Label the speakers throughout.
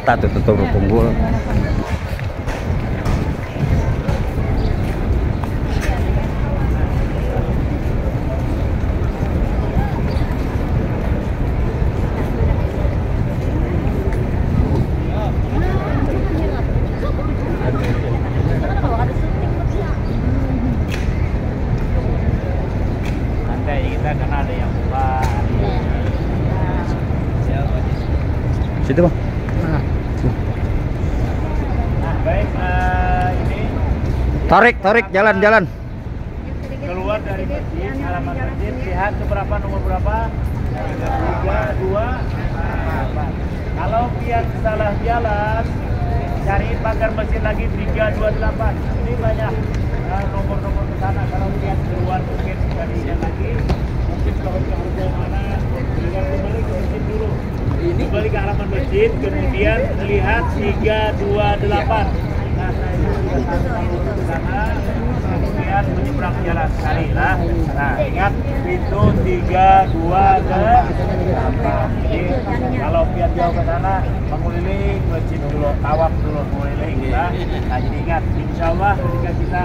Speaker 1: mata tuh tutur tunggul. Situ bang.
Speaker 2: Nah, baik, ini
Speaker 1: Tarik jalan.
Speaker 2: keluar dari masjid, halaman masjid, lihat seberapa, nomor berapa? 3, 2, 4. Kalau pian salah jalan, cari pagar masjid lagi 3, 2, 8. Ini banyak nomor-nomor ke sana. Kalau pian keluar mungkin sekalinya lagi, mungkin kalau harus ke mana, kembali ke masjid dulu. Ini kembali ke halaman masjid, kemudian melihat 3, 2, 8. Nah, saya sudah ke sana, kemudian menyeberang jalan sekali lah. Nah, ingat pintu 3, 2, 8. Jadi kalau pian jauh ke sana, mengeliling masjid dulu, tawaf dulu mengeliling ya. Nah, jadi ingat, insya Allah ketika kita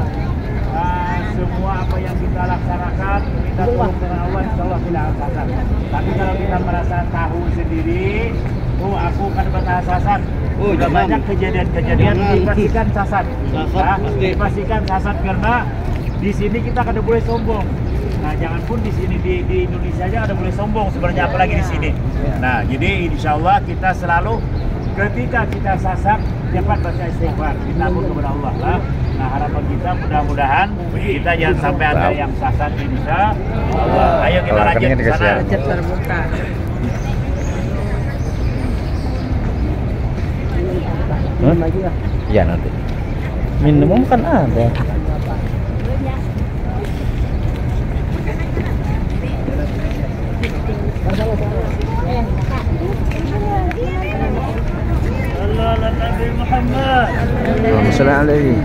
Speaker 2: semua apa yang kita laksanakan, kita tolong dengan Allah, insya Allah tidak akan. Tapi kalau kita merasa tahu sendiri, aku kan pernah sasat. Udah banyak kejadian dipastikan sasat. Dipastikan sasat karena di sini kita kada boleh sombong. Nah, jangan pun di sini di Indonesia aja kada boleh sombong sebenarnya, apalagi di sini. Nah, jadi insya Allah kita selalu ketika kita sasat cepat baca istighfar, kita pun kepada Allah lah. Nah, harapan kita mudah-mudahan kita jangan sampai ada yang sasat insya Allah. Ayo kita lanjut ke sana.
Speaker 3: Terbuka.
Speaker 1: Lagi ya? Ya nanti. Minum kan ada.
Speaker 2: Allah Nabi Muhammad.
Speaker 1: Allahumma shalli alaihi.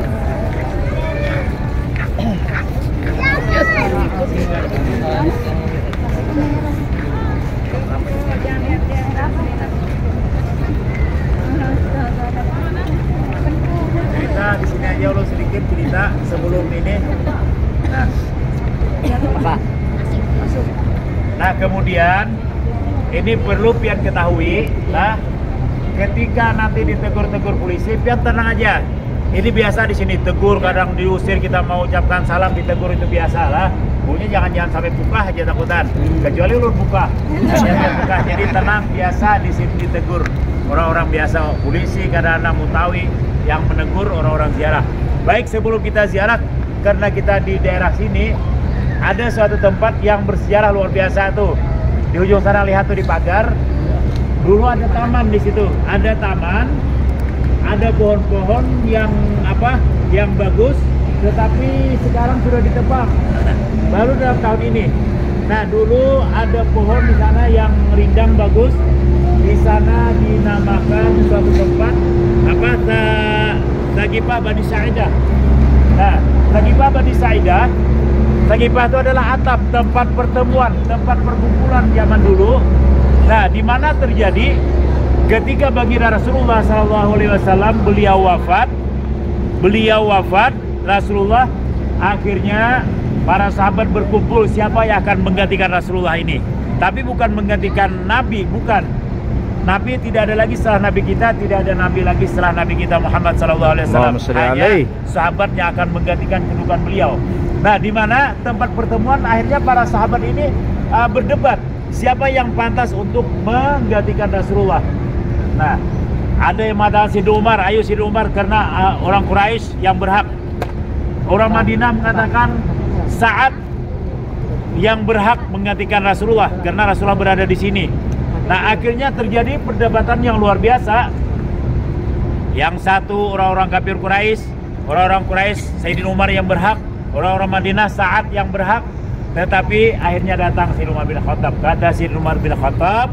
Speaker 2: Cerita di sini aja lo sedikit cerita sebelum ini. Nah, apa? Nah, kemudian ini perlu pian ketahui, nah, ketika nanti ditegur polisi, pian tenang aja. Ini biasa di sini tegur, kadang diusir, kita mau ucapkan salam ditegur, itu biasa lah. Pokoknya jangan sampai buka aja takutan, kecuali lu buka. Jadi tenang, biasa di sini ditegur. Orang-orang biasa, polisi kadang-kadang mutawi yang menegur orang-orang ziarah. Baik, sebelum kita ziarah, karena kita di daerah sini ada suatu tempat yang bersejarah luar biasa tuh. Di ujung sana lihat tuh di pagar. Dulu ada taman di situ, ada taman, ada pohon-pohon yang bagus, tetapi sekarang sudah ditebang. Baru dalam tahun ini. Nah, dulu ada pohon di sana yang rindang bagus. Di sana dinamakan suatu tempat Sagipah Bani Sa'idah. Nah, Sagipah Bani Sa'idah, Sagipah itu adalah atap tempat pertemuan, tempat perkumpulan zaman dulu. Nah, di mana terjadi ketika baginda Rasulullah SAW beliau wafat, Rasulullah akhirnya para sahabat berkumpul siapa yang akan menggantikan Rasulullah ini. Tapi bukan menggantikan Nabi, bukan. Nabi tidak ada lagi setelah Nabi kita, tidak ada Nabi lagi setelah Nabi kita Muhammad SAW. Hanya sahabat yang akan menggantikan kedudukan beliau. Nah, di mana tempat pertemuan akhirnya para sahabat ini berdebat siapa yang pantas untuk menggantikan Rasulullah. Nah, ada yang mengatakan Sidin Umar, ayo Sidin Umar karena orang Quraisy yang berhak. Orang Madinah mengatakan Sa'ad yang berhak menggantikan Rasulullah karena Rasulullah berada di sini. Nah, akhirnya terjadi perdebatan yang luar biasa. Yang satu orang-orang kafir Quraisy, orang-orang Quraisy Sayyidina Umar yang berhak, orang-orang Madinah Sa'ad yang berhak. Tetapi akhirnya datang Sayyidina Umar bin Khattab. Kata Sayyidina Umar bin Khattab,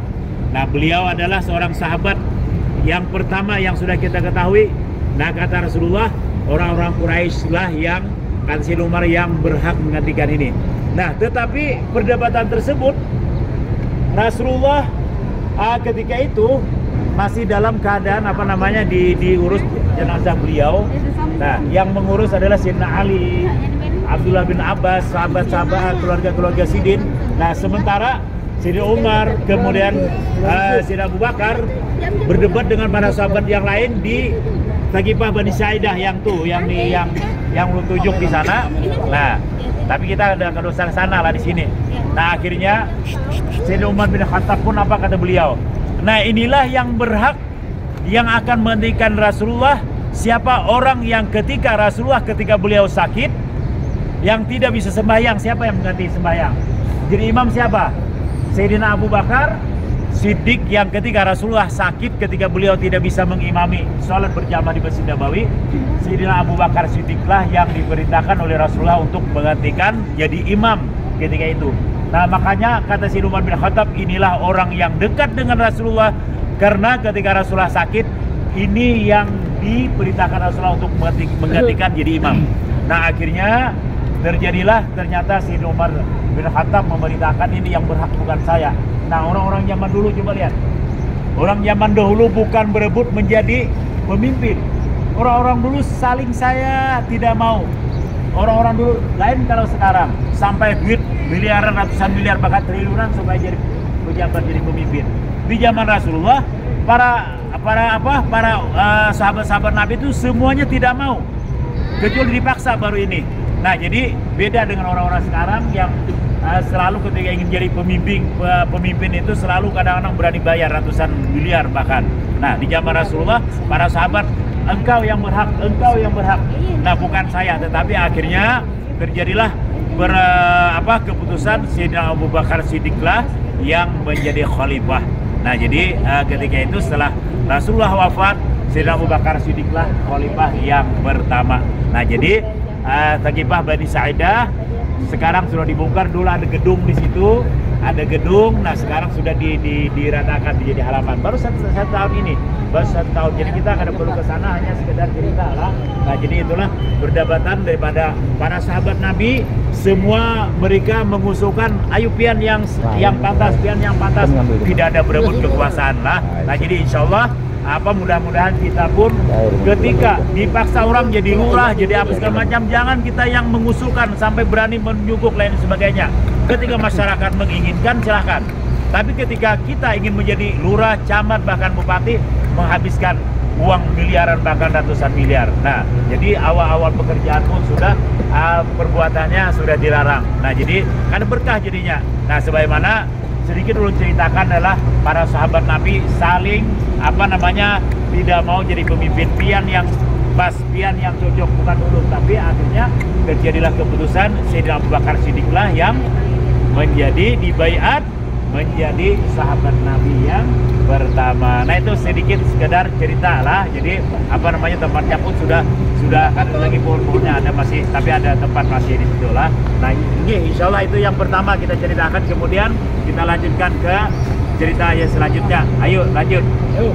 Speaker 2: nah beliau adalah seorang sahabat yang pertama yang sudah kita ketahui. Nah, kata Rasulullah, orang-orang Quraisy lah yang kata Sayyidina Umar yang berhak menggantikan ini. Nah, tetapi perdebatan tersebut Rasulullah ketika itu masih dalam keadaan apa namanya diurus jenazah beliau. Nah, yang mengurus adalah Sayyidina Ali, Abdullah bin Abbas, sahabat-sahabat, keluarga-keluarga Sidin. Nah, sementara Sayyidina Umar, kemudian Sayyidina Abu Bakar berdebat dengan para sahabat yang lain di Thaqifah Bani Sa'idah yang lu tunjuk di sana. Nah, tapi kita ada ke sana lah di sini. Nah, akhirnya Sayyidina Umar bin Khattab pun apa kata beliau? Nah, inilah yang berhak yang akan menggantikan Rasulullah. Siapa orang yang ketika beliau sakit yang tidak bisa sembahyang, siapa yang mengganti sembahyang? Jadi imam siapa? Sayyidina Abu Bakar Siddiq, yang ketika Rasulullah sakit, ketika beliau tidak bisa mengimami sholat berjamaah di Masjid Nabawi, Sayyidina Abu Bakar Siddiqlah yang diperintahkan oleh Rasulullah untuk menggantikan jadi imam ketika itu. Nah, makanya kata Sayyidina Umar bin Khattab, inilah orang yang dekat dengan Rasulullah, karena ketika Rasulullah sakit, ini yang diperintahkan Rasulullah untuk menggantikan jadi imam. Nah, akhirnya terjadilah ternyata Sayyidina Umar bin Khattab memerintahkan, ini yang berhak bukan saya. Nah, orang-orang zaman dulu coba lihat. Orang zaman dahulu bukan berebut menjadi pemimpin. Orang-orang dulu saling saya tidak mau. Orang-orang dulu lain kalau sekarang sampai duit miliaran, ratusan miliar, bahkan triliunan supaya jadi pejabat, jadi pemimpin. Di zaman Rasulullah para sahabat-sahabat Nabi itu semuanya tidak mau, kecuali dipaksa baru ini. Nah, jadi beda dengan orang-orang sekarang yang selalu ketika ingin jadi pemimpin itu selalu kadang-kadang berani bayar ratusan miliar bahkan. Nah, di zaman Rasulullah para sahabat, engkau yang berhak. Nah, bukan saya, tetapi akhirnya terjadilah keputusan Sayyidina Abu Bakar Siddiqlah yang menjadi khalifah. Nah, jadi ketika itu setelah Rasulullah wafat, Sayyidina Abu Bakar Siddiqlah khalifah yang pertama. Nah, jadi Thaqifah Bani Sa'idah sekarang sudah dibongkar. Dulu ada gedung di situ, ada gedung. Nah, sekarang sudah diratakan menjadi halaman. Baru satu tahun ini, Jadi kita kada perlu ke sana, hanya sekedar cerita lah. Nah, jadi itulah perdebatan daripada para sahabat Nabi. Semua mereka mengusulkan ayo pian yang pantas, tidak ada berebut kekuasaan lah. Nah, jadi insya Allah mudah-mudahan kita pun ketika dipaksa orang jadi lurah, jadi apa segala macam, jangan kita yang mengusulkan sampai berani menyuguk lain sebagainya. Ketika masyarakat menginginkan, silahkan. Tapi ketika kita ingin menjadi lurah, camat, bahkan bupati, menghabiskan uang miliaran bahkan ratusan miliar. Nah, jadi awal-awal pekerjaan pun sudah perbuatannya sudah dilarang. Nah, jadi kan berkah jadinya. Nah, sebagaimana sedikit dulu ceritakan adalah para sahabat Nabi saling tidak mau jadi pemimpin, pian yang pas, pian yang cocok, bukan dulu. Tapi akhirnya terjadilah keputusan Sayyidina Abu Bakar Siddiqlah yang menjadi dibaiat menjadi sahabat Nabi yang pertama. Nah, itu sedikit sekedar cerita lah. Jadi tempatnya pun sudah kan lagi pohon-pohonnya ada masih, tapi ada tempat masih di situ lah. Nah, ini insya Allah itu yang pertama kita ceritakan. Kemudian kita lanjutkan ke cerita yang selanjutnya. Ayo lanjut. Ayo,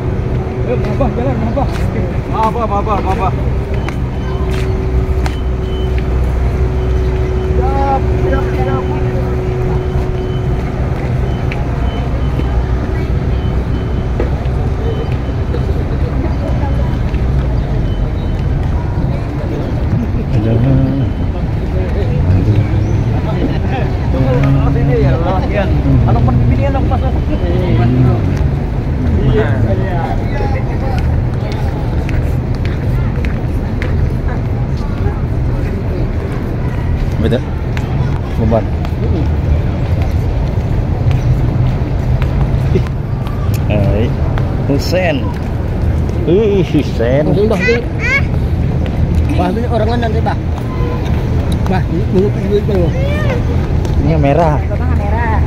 Speaker 2: maaf. Siap.
Speaker 1: Betul. Bubar. Husen. Husen.
Speaker 3: Bah, ini orang mana nanti, Bah? Bah, ini
Speaker 1: Ini merah.
Speaker 3: merah.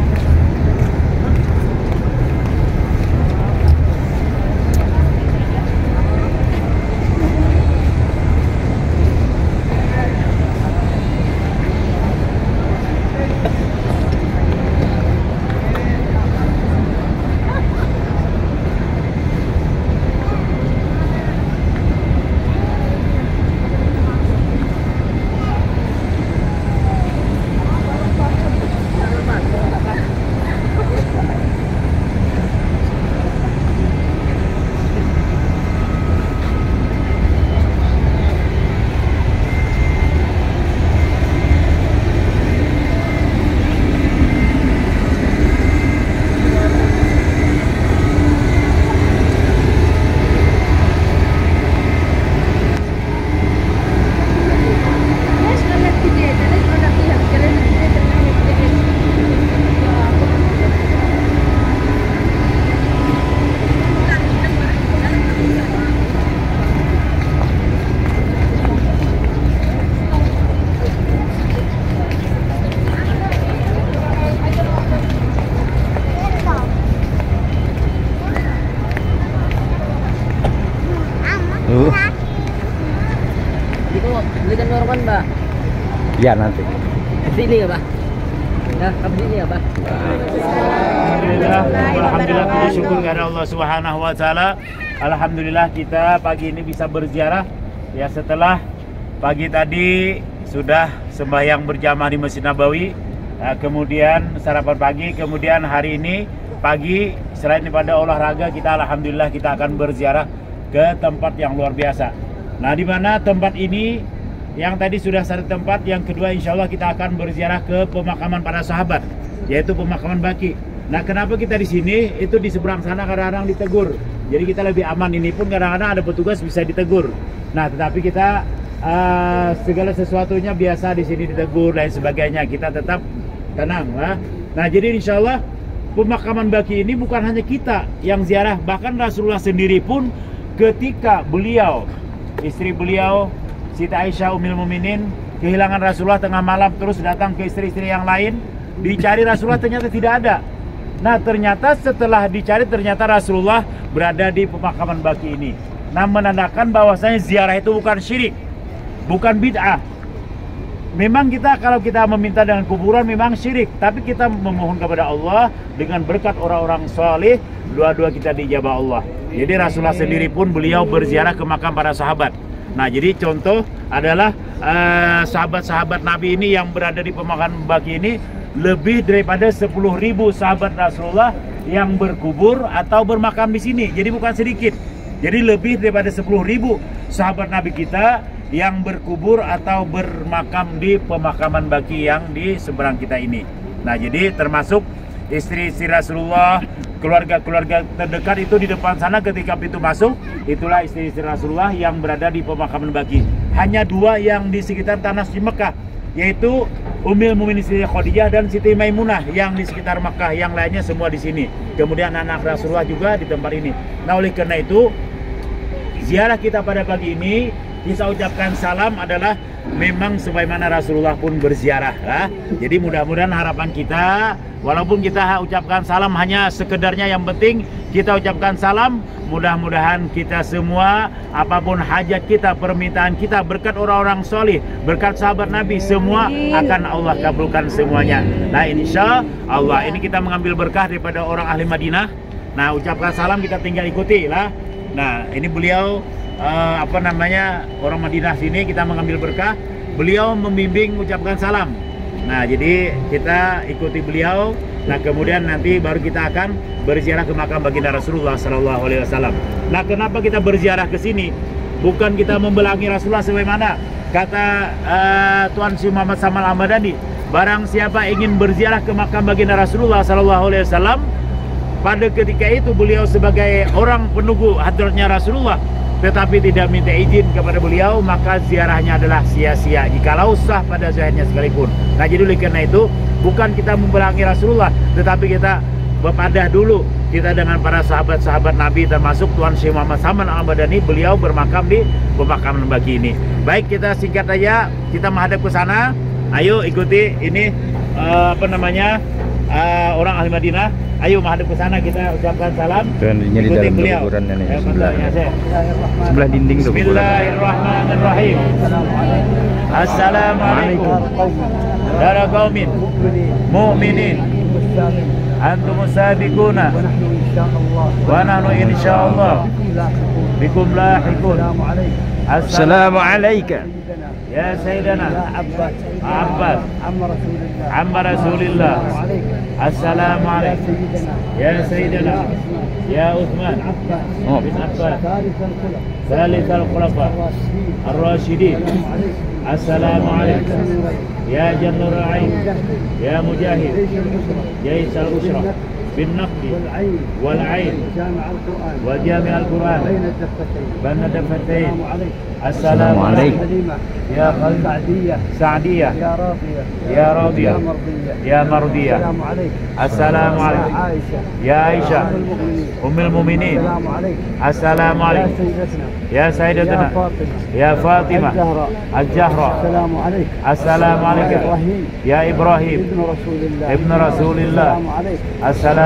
Speaker 3: Itu belikan dorongan, Mbak.
Speaker 1: Ya nanti.
Speaker 3: Sini ya, Pak. Ya, sini ya, Pak.
Speaker 2: Alhamdulillah puji syukur kepada Allah Subhanahu wa taala. Alhamdulillah kita pagi ini bisa berziarah ya, setelah pagi tadi sudah sembahyang berjamaah di Masjid Nabawi, kemudian sarapan pagi, kemudian hari ini pagi selain daripada olahraga kita alhamdulillah kita akan berziarah ke tempat yang luar biasa. Nah, di mana tempat ini yang tadi sudah satu tempat, yang kedua insya Allah kita akan berziarah ke pemakaman para sahabat, yaitu pemakaman Baqi. Nah, kenapa kita di sini? Itu di seberang sana kadang-kadang ditegur. Jadi kita lebih aman, ini pun kadang-kadang ada petugas bisa ditegur. Nah, tetapi kita segala sesuatunya biasa di sini ditegur dan sebagainya. Kita tetap tenang lah. Nah, jadi insya Allah pemakaman Baqi ini bukan hanya kita yang ziarah, bahkan Rasulullah sendiri pun ketika beliau, istri beliau Siti Aisyah Ummul Mukminin kehilangan Rasulullah tengah malam, terus datang ke istri-istri yang lain, dicari Rasulullah ternyata tidak ada. Nah, ternyata setelah dicari ternyata Rasulullah berada di pemakaman Baqi ini. Nah, menandakan bahwasanya ziarah itu bukan syirik, bukan bid'ah. Memang kita kalau kita meminta dengan kuburan memang syirik, tapi kita memohon kepada Allah dengan berkat orang-orang saleh, dua-dua kita dijabah Allah. Jadi Rasulullah sendiri pun beliau berziarah ke makam para sahabat. Nah, jadi contoh adalah sahabat-sahabat Nabi ini yang berada di pemakaman Baqi ini lebih daripada 10.000 sahabat Rasulullah yang berkubur atau bermakam di sini. Jadi bukan sedikit. Jadi lebih daripada 10.000 sahabat Nabi kita yang berkubur atau bermakam di pemakaman Baqi yang di seberang kita ini. Nah, jadi termasuk istri-istri Rasulullah, keluarga-keluarga terdekat itu di depan sana ketika pintu masuk, itulah istri-istri Rasulullah yang berada di pemakaman Baqi. Hanya dua yang di sekitar tanah di Mekah, yaitu Ummul Mukminin Siti Khadijah dan Siti Maimunah yang di sekitar Mekah, yang lainnya semua di sini. Kemudian anak Rasulullah juga di tempat ini. Nah, oleh karena itu ziarah kita pada pagi ini bisa ucapkan salam adalah memang sebagaimana Rasulullah pun berziarah lah. Jadi mudah-mudahan harapan kita, walaupun kita ucapkan salam hanya sekedarnya, yang penting kita ucapkan salam, mudah-mudahan kita semua apapun hajat kita, permintaan kita, berkat orang-orang soleh, berkat sahabat Nabi, semua akan Allah kabulkan semuanya. Nah, insya Allah ini kita mengambil berkah daripada orang ahli Madinah. Nah, ucapkan salam kita tinggal ikuti lah. Nah, ini beliau orang Madinah sini, kita mengambil berkah, beliau membimbing ucapkan salam. Nah, jadi kita ikuti beliau. Nah, kemudian nanti baru kita akan berziarah ke makam baginda Rasulullah Sallallahu Alaihi Wasallam. Nah, kenapa kita berziarah ke sini? Bukan kita membelangi Rasulullah sebagaimana kata Tuan Syekh Muhammad Samal Ahmadani, barang siapa ingin berziarah ke makam baginda Rasulullah Sallallahu Alaihi Wasallam, pada ketika itu beliau sebagai orang penunggu hadratnya Rasulullah, tetapi tidak minta izin kepada beliau, maka ziarahnya adalah sia-sia jikalau sah pada zahirnya sekalipun. Nah, jadi oleh karena itu bukan kita membelangi Rasulullah, tetapi kita berpadah dulu kita dengan para sahabat-sahabat Nabi, termasuk Tuan Syekh Muhammad Saman Al-Madani, beliau bermakam di pemakaman Baqi ini. Baik, kita singkat aja, kita menghadap ke sana. Ayo ikuti ini orang ahli Madinah. Ayo menghadap ke sana, kita ucapkan salam.
Speaker 1: Dan ini di dalam kuburannya nih, sebelah dinding tuh.
Speaker 2: Bismillahirrahmanirrahim. Assalamualaikum dara qaumin mu'minin antum sabiquna wa nahnu insyaallah bikum lahiqun. Assalamualaikum ya Sayyidana Abbas Amma Rasulillah. Assalamualaikum ya Sayyidana ya Uthman bin Affan Thalith al-Khulafa ar-Rashidin. Assalamualaikum ya Jannur Ain ya Mujahid Jais al-Usra bin Naqdi wal Ain wa Jami' al-Quran Bana Dafatain. Assalamualaikum ya Sa'diyah ya Radiyah ya Mardiyah. Assalamualaikum ya Aisyah Ummul Mukminin. Assalamualaikum ya Sayyidatuna ya Fatimah Al-Jahra. Assalamualaikum ya Ibrahim ibn Rasulillah. Assalamualaikum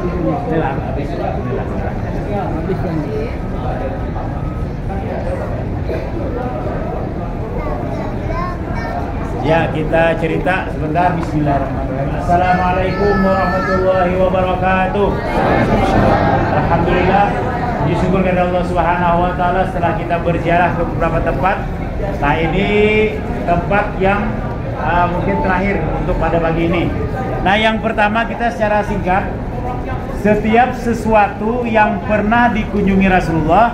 Speaker 2: Inilah habis.
Speaker 3: Ya, habis kan.
Speaker 2: Ya, kita cerita sebentar. Bismillahirrahmanirrahim. Assalamualaikum warahmatullahi wabarakatuh. Alhamdulillah, puji syukur kepada Allah Subhanahu wa taala setelah kita berziarah ke beberapa tempat. Nah, ini tempat yang mungkin terakhir untuk pada pagi ini. Nah, yang pertama kita secara singkat, setiap sesuatu yang pernah dikunjungi Rasulullah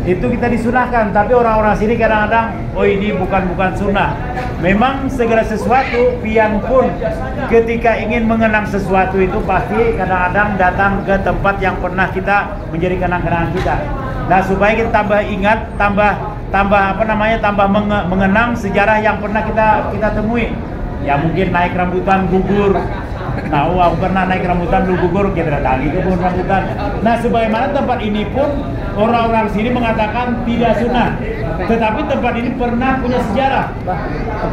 Speaker 2: itu kita disunahkan, tapi orang-orang sini kadang-kadang, oh ini bukan sunnah. Memang segala sesuatu, pian pun ketika ingin mengenang sesuatu itu pasti kadang-kadang datang ke tempat yang pernah kita menjadi kenang-kenangan kita. Nah, supaya kita tambah ingat, tambah mengenang sejarah yang pernah kita temui. Ya mungkin naik rambutan gugur. Tahu aku pernah naik rambutan dulu gugur, kita datangi ke kebun rambutan. Nah, sebagaimana tempat ini pun orang-orang sini mengatakan tidak sunnah, tetapi tempat ini pernah punya sejarah,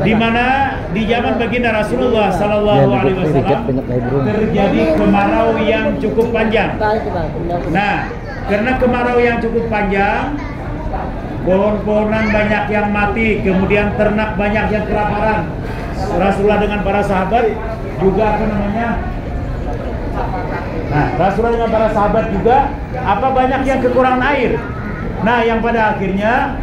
Speaker 2: di mana di zaman baginda Rasulullah Sallallahu Alaihi Wasallam terjadi kemarau yang cukup panjang. Nah, karena kemarau yang cukup panjang, pohon-pohonan banyak yang mati, kemudian ternak banyak yang kelaparan. Rasulullah dengan para sahabat juga Rasulullah dengan para sahabat juga banyak yang kekurangan air. Nah, yang pada akhirnya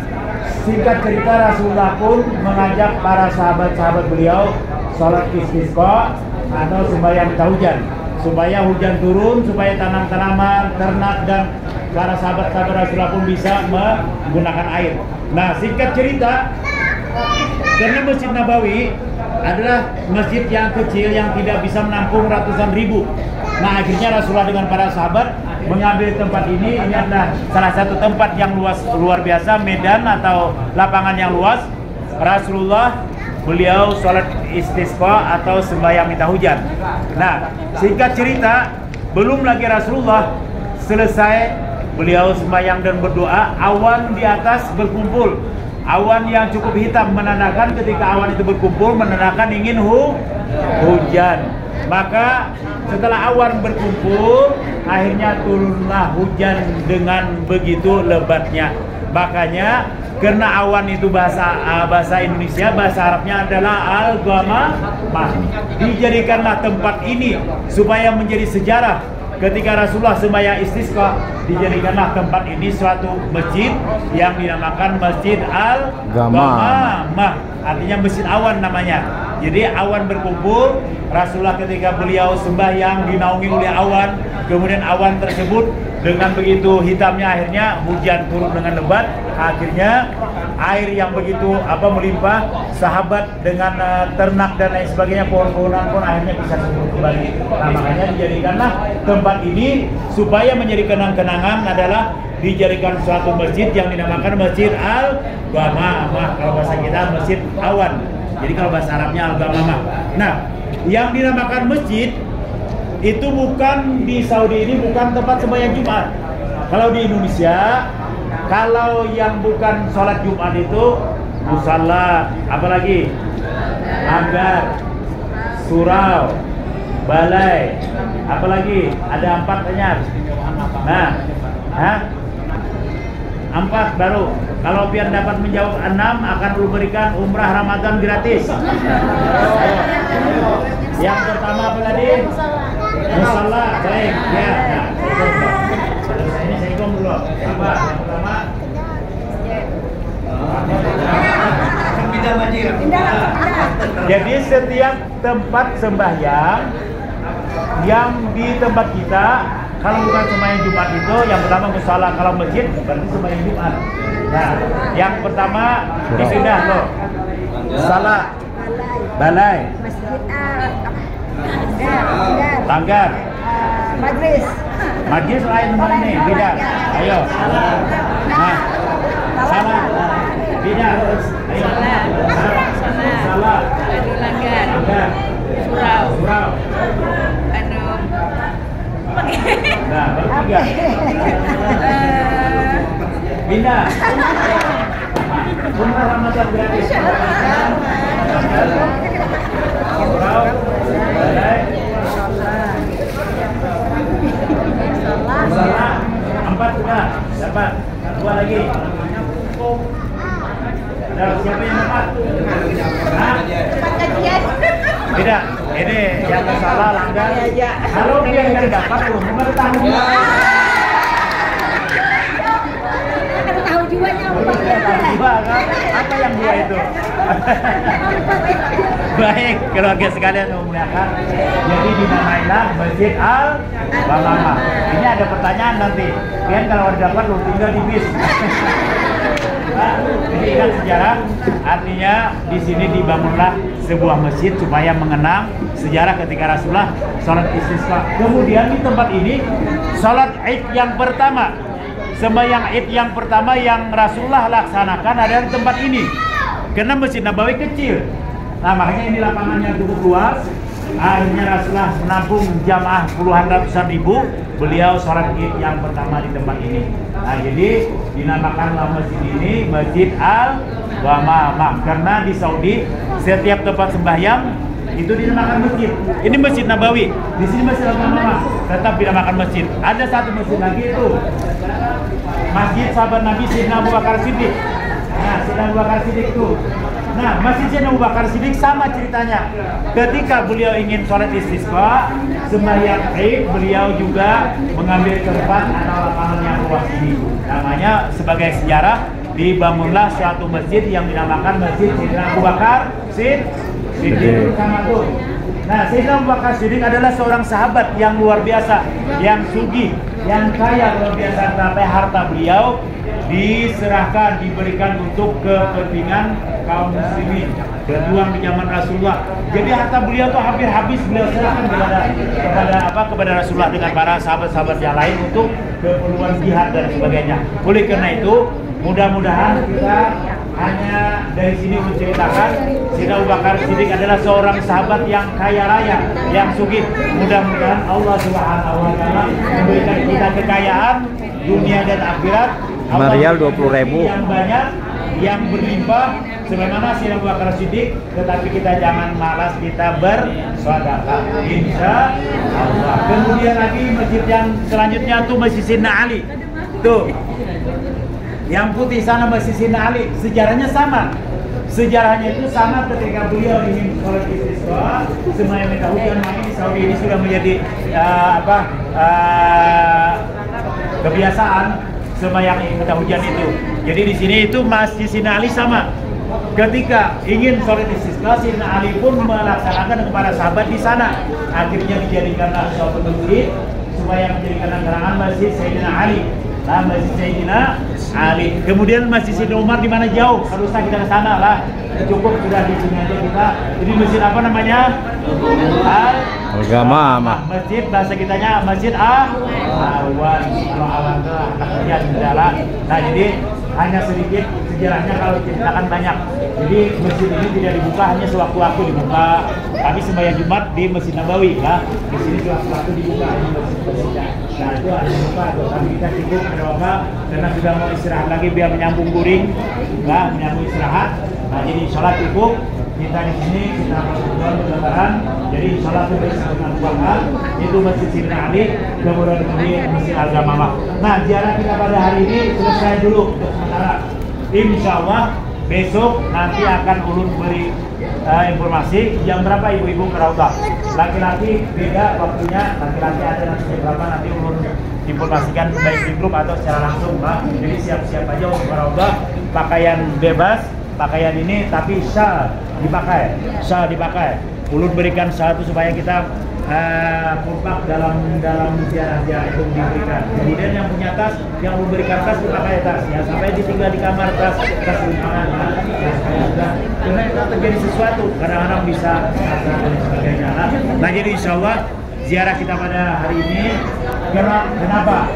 Speaker 2: singkat cerita Rasulullah pun mengajak para sahabat-sahabat beliau sholat istisqa atau sembahyang minta hujan, supaya hujan turun, supaya tanam-tanaman, ternak dan para sahabat-sahabat Rasulullah pun bisa menggunakan air. Nah, singkat cerita, karena Masjid Nabawi adalah masjid yang kecil yang tidak bisa menampung ratusan ribu. Nah, akhirnya Rasulullah dengan para sahabat mengambil tempat ini. Ini adalah salah satu tempat yang luar biasa, medan atau lapangan yang luas. Rasulullah beliau sholat istisqa atau sembahyang minta hujan. Nah, singkat cerita, belum lagi Rasulullah selesai beliau sembahyang dan berdoa, awan di atas berkumpul. Awan yang cukup hitam menandakan ketika awan itu berkumpul menandakan ingin hujan. Maka setelah awan berkumpul, akhirnya turunlah hujan dengan begitu lebatnya. Makanya karena awan itu bahasa Indonesia, bahasa Arabnya adalah al-ghamamah. Dijadikanlah tempat ini supaya menjadi sejarah. Ketika Rasulullah sembahyang istisqa, dijadikanlah tempat ini suatu masjid yang dinamakan Masjid Al-Ghamamah. Artinya masjid awan namanya. Jadi awan berkumpul, Rasulullah ketika beliau sembahyang dinaungi oleh awan, kemudian awan tersebut dengan begitu hitamnya akhirnya hujan turun dengan lebat. Akhirnya air yang begitu melimpah, sahabat dengan ternak dan lain sebagainya, pohon-pohonan pun akhirnya bisa sembuh kembali. Nah, makanya dijadikanlah tempat ini supaya menjadi kenang-kenangan adalah dijadikan suatu masjid yang dinamakan Masjid Al-Ghamamah. Kalau bahasa kita Masjid Awan. Jadi kalau bahasa Arabnya Al-Ghamamah. Nah, yang dinamakan masjid itu bukan di Saudi ini bukan tempat sembahyang Jumat. Kalau di Indonesia, kalau yang bukan sholat Jumat itu musalla, apalagi hanggar, surau, balai, apalagi ada 4 ternyata. Nah, 4 baru. Kalau pian dapat menjawab 6 akan berikan umrah Ramadan gratis. Yang pertama apa tadi? Musalla. Baik, ya. Nah, ini saya ngomong dulu. Apa? Yang pertama jadi setiap tempat sembahyang yang di tempat kita, kalau bukan sembahyang Jumat itu yang pertama musalla, kalau masjid berarti sembahyang Jumat. Nah, yang pertama dipindah loh. Salah, balai, tanggar, majlis lain ini beda. Ayo. Nah, salah, beda. Ayo. Salah, tanggar, surau. Nah, bertiga. Pindah. Umrah Ramadan gratis. Surau, balai, Salah. 4 sudah. Dapat. 2 lagi. Ada siapa yang dapat? Hah? Tidak. Ini yang salah langgar. Kalau dia yang dapat, belum bertanggung jawab.
Speaker 4: Tahu juga nyampe.
Speaker 2: Dua kan? Apa yang dua itu? Baik, keluarga sekalian memuliakan. Jadi dinamailah Masjid Al-Ghamamah. Ini ada pertanyaan nanti. Kan kalau ada dapat lu tinggal di bis. Jadi kan sejarah, artinya di sini dibangunlah sebuah masjid supaya mengenang sejarah ketika Rasulullah sholat istisqa. Kemudian di tempat ini sholat Id yang pertama. Sembahyang Id yang pertama yang Rasulullah laksanakan adalah di tempat ini. Karena Masjid Nabawi kecil. Nah, makanya ini lapangannya cukup luas. Akhirnya Rasulullah menampung jamaah puluhan ratusan ribu. Beliau sholat Id yang pertama di tempat ini. Nah, jadi dinamakanlah masjid ini Masjid Al-Ghamamah. Karena di Saudi setiap tempat sembahyang itu dinamakan masjid. Ini Masjid Nabawi. Di sini Masjid Al-Ghamamah tetap dinamakan masjid. Ada satu masjid lagi itu. Masjid sahabat Nabi Sayyidina Abu Bakar Siddiq. Nah, Sayyidina Abu Bakar Siddiq itu. Nah, Masjid Sayyidina Abu Bakar Siddiq sama ceritanya. Ketika beliau ingin sholat istisqa, sembahyang Id, beliau juga mengambil tempat atau lapangan yang luas ini. Namanya sebagai sejarah dibangunlah suatu masjid yang dinamakan Masjid Sayyidina Abu Bakar Siddiq sama tuh. Nah, Sayyidina Abu Bakar Siddiq adalah seorang sahabat yang luar biasa, yang sugih, yang kaya luar biasa. Sampai harta beliau diserahkan, diberikan untuk kepentingan kaum muslimin, berjuang di zaman Rasulullah. Jadi harta beliau tuh hampir habis beliau serahkan kepada Rasulullah dengan para sahabat-sahabat yang lain untuk keperluan jihad dan sebagainya. Oleh karena itu, mudah-mudahan kita hanya dari sini menceritakan Sayyidina Abu Bakar Siddiq adalah seorang sahabat yang kaya raya, yang sugih. Mudah-mudahan Allah Subhanahu wa taala memberikan kita kekayaan dunia dan akhirat.
Speaker 1: Marial 20.000
Speaker 2: yang banyak, yang berlimpah sebagaimana Sayyidina Abu Bakar Siddiq, tetapi kita jangan malas, kita bersedekah insya Allah. Kemudian lagi masjid yang selanjutnya tuh Masjid Sayyidina Ali. Tuh. Yang putih sana Masjid Sayyidina Ali, sejarahnya sama. Sejarahnya itu sama ketika beliau ingin sholat istisqa, sembahyang minta hujan. Di Saudi ini sudah menjadi kebiasaan sembahyang minta hujan itu. Jadi di sini itu Masjid Sayyidina Ali sama. Ketika ingin sholat istisqa, Sayyidina Ali pun melaksanakan kepada sahabat di sana. Akhirnya dijadikanlah suatu masjid supaya menjadikan gerangan Masjid Sayyidina Ali. Nah, Masjid Sayyidina Ali. Kemudian Masjid Sayyidina Umar di mana jauh? Harusnya kita ke sana lah. Cukup sudah di sini aja kita. Jadi masjid apa namanya?
Speaker 1: Al-Ghamamah.
Speaker 2: Masjid bahasa kitanya Masjid Awan. Kalau awan itu anak jalan. Nah, jadi hanya sedikit sejarahnya kalau ceritakan banyak. Jadi masjid ini tidak dibuka, hanya sewaktu-waktu dibuka. Kami sembahyang Jumat di Masjid Nabawi, ya. Di sini sewaktu-waktu dibuka hanya masjid-masjidnya. Nah, itu ada lupa tuh. Kami kita sibuk ada apa? Karena sudah mau istirahat lagi biar menyambung guring, nah, menyambung istirahat. Nah, jadi sholat cukup. Kita di sini kita berlebaran. Jadi sholat itu dengan puasa itu Masjid Sayyidina Ali, kemudian Masjid Al-Ghamamah. Nah, ziarah kita pada hari ini selesai dulu untuk sementara. Insya Allah besok nanti akan ulun beri informasi jam berapa ibu-ibu ke Raudhah. Laki-laki beda waktunya, laki-laki ada nanti jam berapa, nanti ulun informasikan baik di grup atau secara langsung, Pak. Jadi siap-siap aja untuk ke Raudhah, pakaian bebas, pakaian ini tapi syal dipakai. Ulun berikan satu supaya kita kompak dalam ziarah itu diberikan. Kemudian yang punya tas, yang memberikan tas dipakai tas, ya sampai ditinggal di kamar tas rumpangan. Karena itu terjadi sesuatu, kadang-kadang bisa dan sebagainya. Nah, jadi insya Allah ziarah kita pada hari ini, kenapa?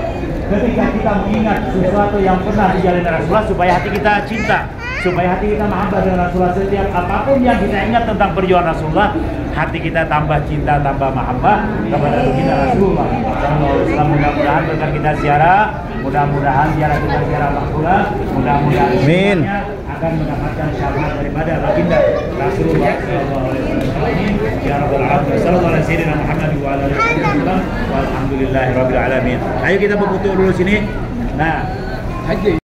Speaker 2: Ketika kita mengingat sesuatu yang pernah dijalani Rasulullah, supaya hati kita cinta, supaya hati kita mahabbah dengan Rasulullah. Setiap apapun yang kita ingat tentang perjuangan Rasulullah, hati kita tambah cinta, tambah mahabbah kepada kita Rasulullah. Mudah-mudahan berkat kita ziarah, mudah-mudahan ziarah kita ziarah makbulah, mudah-mudahan
Speaker 1: Amin.
Speaker 2: akan mendapatkan syafaat daripada baginda Rasulullah SAW. Ya Rabbal Alamin. Sallallahu alaihi wasallam Muhammad wa ala alihi wasallam. Walhamdulillahirabbil alamin. Ayo kita berfoto dulu sini. Nah,
Speaker 3: Haji.